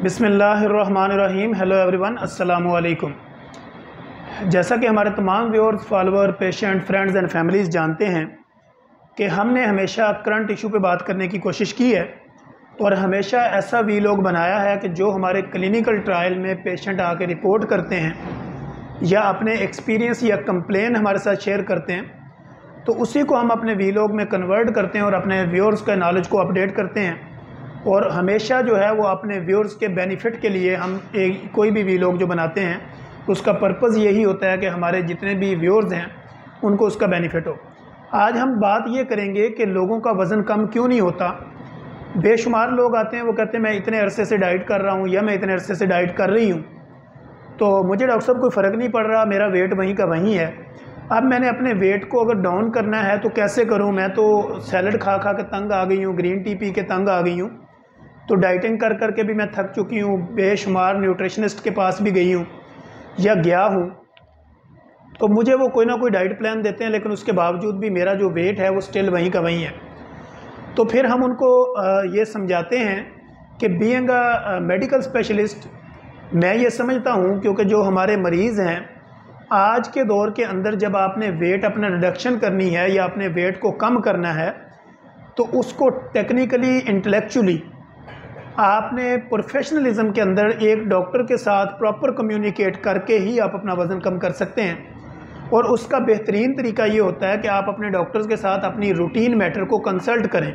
बिस्मिल्लाहिर्रहमानिर्रहीम। Hello everyone, अस्सलामु अलैकुम। जैसा कि हमारे तमाम viewers, follower, patient, friends and families जानते हैं कि हमने हमेशा करंट इशू पे बात करने की कोशिश की है और हमेशा ऐसा वीलॉग बनाया है कि जो हमारे क्लिनिकल ट्रायल में पेशेंट आके रिपोर्ट करते हैं या अपने एक्सपीरियंस या कंप्लेन हमारे साथ शेयर करते हैं, तो उसी को हम अपने वीलॉग में कन्वर्ट करते हैं और अपने व्यूअर्स का नॉलेज को अपडेट करते हैं। और हमेशा जो है वो अपने व्यूअर्स के बेनिफिट के लिए हम कोई भी वीलॉग जो बनाते हैं उसका पर्पज़ यही होता है कि हमारे जितने भी व्यूअर्स हैं उनको उसका बेनिफिट हो। आज हम बात ये करेंगे कि लोगों का वज़न कम क्यों नहीं होता। बेशुमार लोग आते हैं, वो कहते हैं मैं इतने अरसे से डाइट कर रहा हूँ या मैं इतने अरसे से डाइट कर रही हूँ, तो मुझे डॉक्टर साहब कोई फ़र्क नहीं पड़ रहा, मेरा वेट वहीं का वहीं है। अब मैंने अपने वेट को अगर डाउन करना है तो कैसे करूँ? मैं तो सैलड खा खा के तंग आ गई हूँ, ग्रीन टी पी के तंग आ गई हूँ, तो डाइटिंग कर कर के भी मैं थक चुकी हूँ, बेशुमार न्यूट्रिशनिस्ट के पास भी गई हूँ या गया हूँ, तो मुझे वो कोई ना कोई डाइट प्लान देते हैं, लेकिन उसके बावजूद भी मेरा जो वेट है वो स्टिल वहीं का वहीं है। तो फिर हम उनको ये समझाते हैं कि बीइंग अ मेडिकल स्पेशलिस्ट मैं ये समझता हूँ, क्योंकि जो हमारे मरीज़ हैं आज के दौर के अंदर, जब आपने वेट अपना रिडक्शन करनी है या अपने वेट को कम करना है, तो उसको टेक्निकली, इंटेलेक्चुअली आपने प्रोफेशनलिज्म के अंदर एक डॉक्टर के साथ प्रॉपर कम्युनिकेट करके ही आप अपना वज़न कम कर सकते हैं। और उसका बेहतरीन तरीका ये होता है कि आप अपने डॉक्टर्स के साथ अपनी रूटीन मैटर को कंसल्ट करें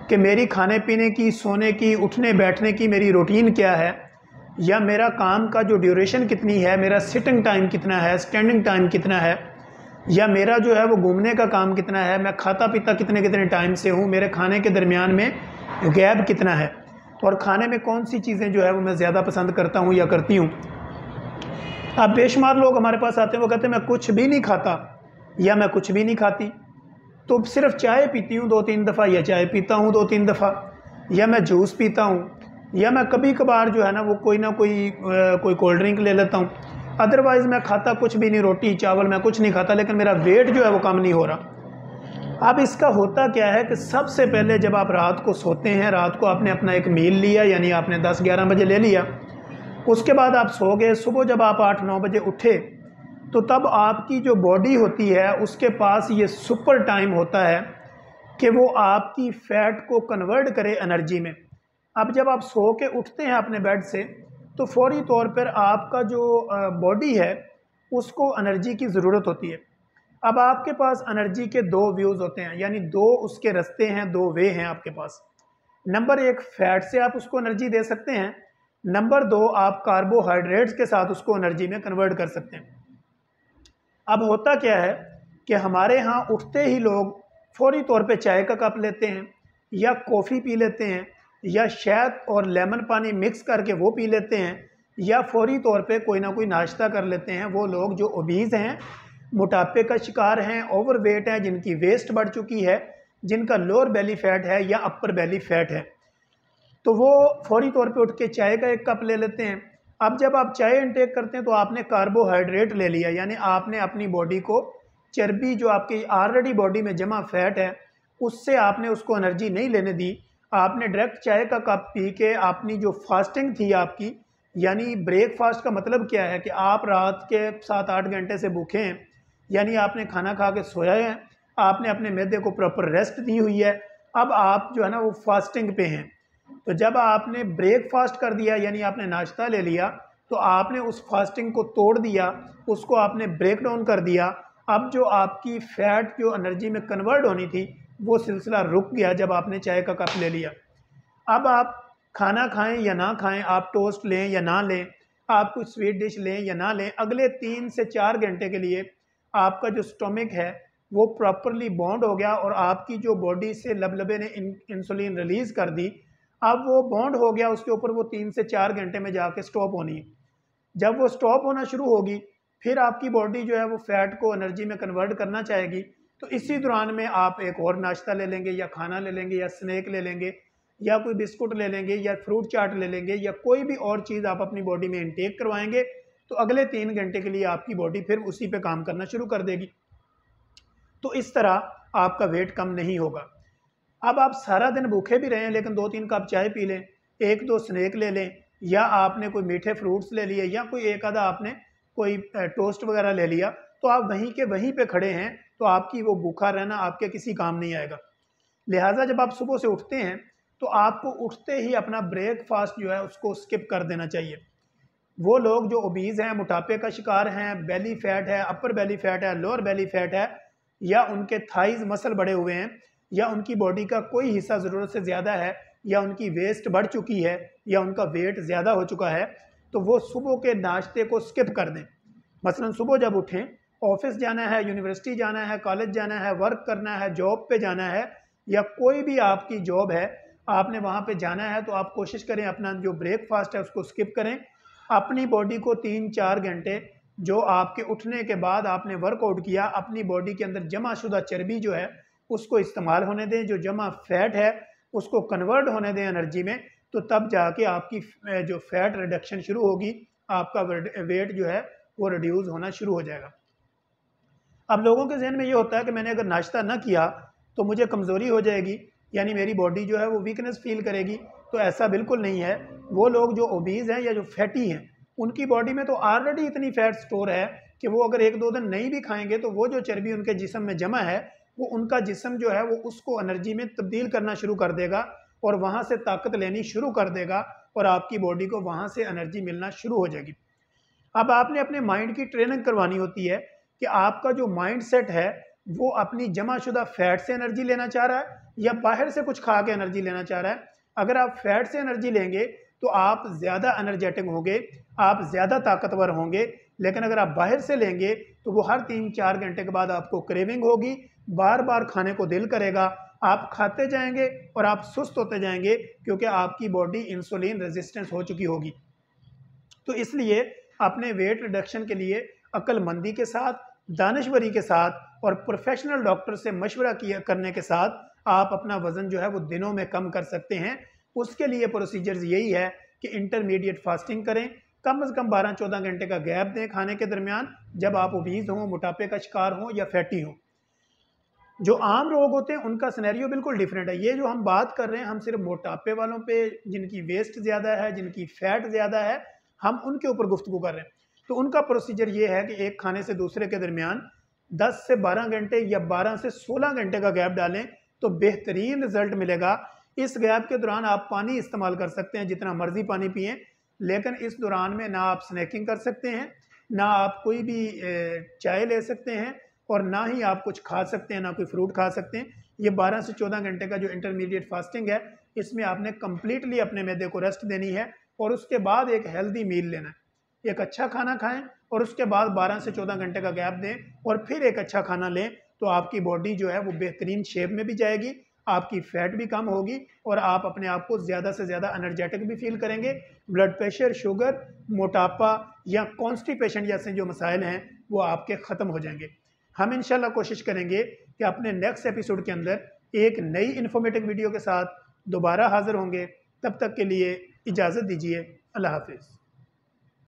कि मेरी खाने पीने की, सोने की, उठने बैठने की मेरी रूटीन क्या है, या मेरा काम का जो ड्यूरेशन कितनी है, मेरा सिटिंग टाइम कितना है, स्टैंडिंग टाइम कितना है, या मेरा जो है वो घूमने का काम कितना है, मैं खाता पीता कितने कितने टाइम से हूँ, मेरे खाने के दरमियान में गैप कितना है, और खाने में कौन सी चीज़ें जो है वो मैं ज़्यादा पसंद करता हूँ या करती हूँ। अब बेशुमार लोग हमारे पास आते हैं, वो कहते हैं मैं कुछ भी नहीं खाता या मैं कुछ भी नहीं खाती, तो सिर्फ चाय पीती हूँ 2-3 दफ़ा, या चाय पीता हूँ 2-3 दफ़ा, या मैं जूस पीता हूँ, या मैं कभी कभार जो है ना वो कोई ना कोई कोल्ड ड्रिंक ले लेता हूँ। अदरवाइज़ मैं खाता कुछ भी नहीं, रोटी चावल मैं कुछ नहीं खाता, लेकिन मेरा वेट जो है वो कम नहीं हो रहा। अब इसका होता क्या है कि सबसे पहले जब आप रात को सोते हैं, रात को आपने अपना एक मील लिया, यानी आपने 10-11 बजे ले लिया, उसके बाद आप सो गए, सुबह जब आप 8-9 बजे उठे, तो तब आपकी जो बॉडी होती है उसके पास ये सुपर टाइम होता है कि वो आपकी फ़ैट को कन्वर्ट करे एनर्जी में। अब जब आप सो के उठते हैं अपने बेड से, तो फौरी तौर पर आपका जो बॉडी है उसको एनर्जी की ज़रूरत होती है। अब आपके पास एनर्जी के दो व्यूज़ होते हैं, यानी दो उसके रास्ते हैं, दो वे हैं आपके पास। नंबर एक, फैट से आप उसको एनर्जी दे सकते हैं। नंबर दो, आप कार्बोहाइड्रेट्स के साथ उसको एनर्जी में कन्वर्ट कर सकते हैं। अब होता क्या है कि हमारे यहाँ उठते ही लोग फौरी तौर पे चाय का कप लेते हैं, या कॉफ़ी पी लेते हैं, या शहद और लेमन पानी मिक्स करके वो पी लेते हैं, या फौरी तौर पे कोई ना कोई नाश्ता कर लेते हैं। वो लोग जो ओबीज़ हैं, मोटापे का शिकार हैं, ओवरवेट हैं, जिनकी वेस्ट बढ़ चुकी है, जिनका लोअर बेली फैट है या अपर बेली फैट है, तो वो फौरी तौर पे उठ के चाय का एक कप ले लेते हैं। अब जब आप चाय इंटेक करते हैं तो आपने कार्बोहाइड्रेट ले लिया, यानी आपने अपनी बॉडी को चर्बी, जो आपकी ऑलरेडी बॉडी में जमा फैट है, उससे आपने उसको एनर्जी नहीं लेने दी। आपने डायरेक्ट चाय का कप पी के अपनी जो फास्टिंग थी आपकी, यानी ब्रेकफास्ट का मतलब क्या है कि आप रात के 7-8 घंटे से भूखे हैं, यानी आपने खाना खा के सोया है, आपने अपने मैदे को प्रॉपर रेस्ट दी हुई है, अब आप जो है ना वो फास्टिंग पे हैं। तो जब आपने ब्रेकफास्ट कर दिया, यानी आपने नाश्ता ले लिया, तो आपने उस फास्टिंग को तोड़ दिया, उसको आपने ब्रेक डाउन कर दिया। अब जो आपकी फ़ैट जो एनर्जी में कन्वर्ट होनी थी, वो सिलसिला रुक गया जब आपने चाय का कप ले लिया। अब आप खाना खाएं या ना खाएं, आप टोस्ट लें या ना लें, आप कुछ स्वीट डिश लें या ना लें, अगले 3 से 4 घंटे के लिए आपका जो स्टोमिक है वो प्रॉपरली बॉन्ड हो गया और आपकी जो बॉडी से लबलबे ने इंसुलिन रिलीज़ कर दी। अब वो बॉन्ड हो गया, उसके ऊपर वो 3 से 4 घंटे में जाके स्टॉप होनी है। जब वो स्टॉप होना शुरू होगी, फिर आपकी बॉडी जो है वो फैट को एनर्जी में कन्वर्ट करना चाहेगी। तो इसी दौरान में आप एक और नाश्ता ले लेंगे, या खाना ले लेंगे, या स्नैक ले लेंगे, या कोई बिस्कुट ले लेंगे, या फ्रूट चाट ले लेंगे, या कोई भी और चीज़ आप अपनी बॉडी में इंटेक करवाएंगे, तो अगले 3 घंटे के लिए आपकी बॉडी फिर उसी पे काम करना शुरू कर देगी। तो इस तरह आपका वेट कम नहीं होगा। अब आप सारा दिन भूखे भी रहें, लेकिन 2-3 कप चाय पी लें, एक दो स्नैक ले लें, या आपने कोई मीठे फ्रूट्स ले लिए, या कोई एक आधा आपने कोई टोस्ट वगैरह ले लिया, तो आप वहीं के वहीं पे खड़े हैं, तो आपकी वो भूखा रहना आपके किसी काम नहीं आएगा। लिहाजा जब आप सुबह से उठते हैं तो आपको उठते ही अपना ब्रेकफास्ट जो है उसको स्किप कर देना चाहिए। वो लोग जो ओबीज़ हैं, मोटापे का शिकार हैं, बेली फैट है, अपर बेली फैट है, लोअर बेली फैट है, या उनके थाइज मसल बढ़े हुए हैं, या उनकी बॉडी का कोई हिस्सा ज़रूरत से ज़्यादा है, या उनकी वेस्ट बढ़ चुकी है, या उनका वेट ज़्यादा हो चुका है, तो वो सुबह के नाश्ते को स्किप कर दें। मसलन सुबह जब उठें, ऑफिस जाना है, यूनिवर्सिटी जाना है, कॉलेज जाना है, वर्क करना है, जॉब पे जाना है, या कोई भी आपकी जॉब है, आपने वहाँ पे जाना है, तो आप कोशिश करें अपना जो ब्रेकफास्ट है उसको स्किप करें। अपनी बॉडी को 3-4 घंटे जो आपके उठने के बाद आपने वर्कआउट किया, अपनी बॉडी के अंदर जमा शुदा चर्बी जो है उसको इस्तेमाल होने दें, जो जमा फैट है उसको कन्वर्ट होने दें एनर्जी में, तो तब जाके आपकी जो फैट रिडक्शन शुरू होगी, आपका वेट जो है वो रिड्यूस होना शुरू हो जाएगा। अब लोगों के जहन में ये होता है कि मैंने अगर नाश्ता ना किया तो मुझे कमज़ोरी हो जाएगी, यानी मेरी बॉडी जो है वो वीकनेस फील करेगी। तो ऐसा बिल्कुल नहीं है। वो लोग जो ओबीज़ हैं या जो फैटी हैं, उनकी बॉडी में तो ऑलरेडी इतनी फैट स्टोर है कि वो अगर 1-2 दिन नहीं भी खाएंगे तो वो जो चर्बी उनके जिस्म में जमा है, वो उनका जिस्म जो है वो उसको एनर्जी में तब्दील करना शुरू कर देगा और वहाँ से ताकत लेनी शुरू कर देगा और आपकी बॉडी को वहाँ से एनर्जी मिलना शुरू हो जाएगी। अब आपने अपने माइंड की ट्रेनिंग करवानी होती है कि आपका जो माइंड सेट है वो अपनी जमाशुदा फैट से एनर्जी लेना चाह रहा है या बाहर से कुछ खा के एनर्जी लेना चाह रहा है। अगर आप फैट से एनर्जी लेंगे तो आप ज़्यादा एनर्जेटिक होंगे, आप ज़्यादा ताकतवर होंगे। लेकिन अगर आप बाहर से लेंगे तो वो हर 3-4 घंटे के बाद आपको क्रेविंग होगी, बार बार खाने को दिल करेगा, आप खाते जाएंगे और आप सुस्त होते जाएंगे क्योंकि आपकी बॉडी इंसुलिन रेजिस्टेंस हो चुकी होगी। तो इसलिए अपने वेट रिडक्शन के लिए अक्लमंदी के साथ, दानिशवरी के साथ और प्रोफेशनल डॉक्टर से मशवरा करने के साथ आप अपना वज़न जो है वो दिनों में कम कर सकते हैं। उसके लिए प्रोसीजर्स यही है कि इंटरमीडिएट फास्टिंग करें, कम से कम 12-14 घंटे का गैप दें खाने के दरमियान, जब आप ओबीज़ हों, मोटापे का शिकार हों या फैटी हों। जो आम रोग होते हैं उनका सिनेरियो बिल्कुल डिफरेंट है। ये जो हम बात कर रहे हैं, हम सिर्फ मोटापे वालों पे, जिनकी वेस्ट ज़्यादा है, जिनकी फ़ैट ज़्यादा है, हम उनके ऊपर गुफ्तगू कर रहे हैं। तो उनका प्रोसीजर ये है कि एक खाने से दूसरे के दरमियान 10 से 12 घंटे या 12 से 16 घंटे का गैप डालें तो बेहतरीन रिजल्ट मिलेगा। इस गैप के दौरान आप पानी इस्तेमाल कर सकते हैं, जितना मर्जी पानी पिएं, लेकिन इस दौरान में ना आप स्नैकिंग कर सकते हैं, ना आप कोई भी चाय ले सकते हैं, और ना ही आप कुछ खा सकते हैं, ना कोई फ्रूट खा सकते हैं। ये 12 से 14 घंटे का जो इंटरमीडिएट फास्टिंग है, इसमें आपने कम्प्लीटली अपने मैदे को रेस्ट देनी है और उसके बाद एक हेल्दी मील लेना है। एक अच्छा खाना खाएं और उसके बाद 12 से 14 घंटे का गैप दें और फिर एक अच्छा खाना लें, तो आपकी बॉडी जो है वो बेहतरीन शेप में भी जाएगी, आपकी फ़ैट भी कम होगी और आप अपने आप को ज़्यादा से ज़्यादा एनर्जेटिक भी फील करेंगे। ब्लड प्रेशर, शुगर, मोटापा या कॉन्स्टिपेशन जैसे जो मसाइल हैं वो आपके ख़त्म हो जाएंगे। हम इंशाल्लाह कोशिश करेंगे कि अपने नेक्स्ट एपिसोड के अंदर एक नई इन्फॉर्मेटिव वीडियो के साथ दोबारा हाज़िर होंगे। तब तक के लिए इजाज़त दीजिए। अल्लाह हाफ़िज़।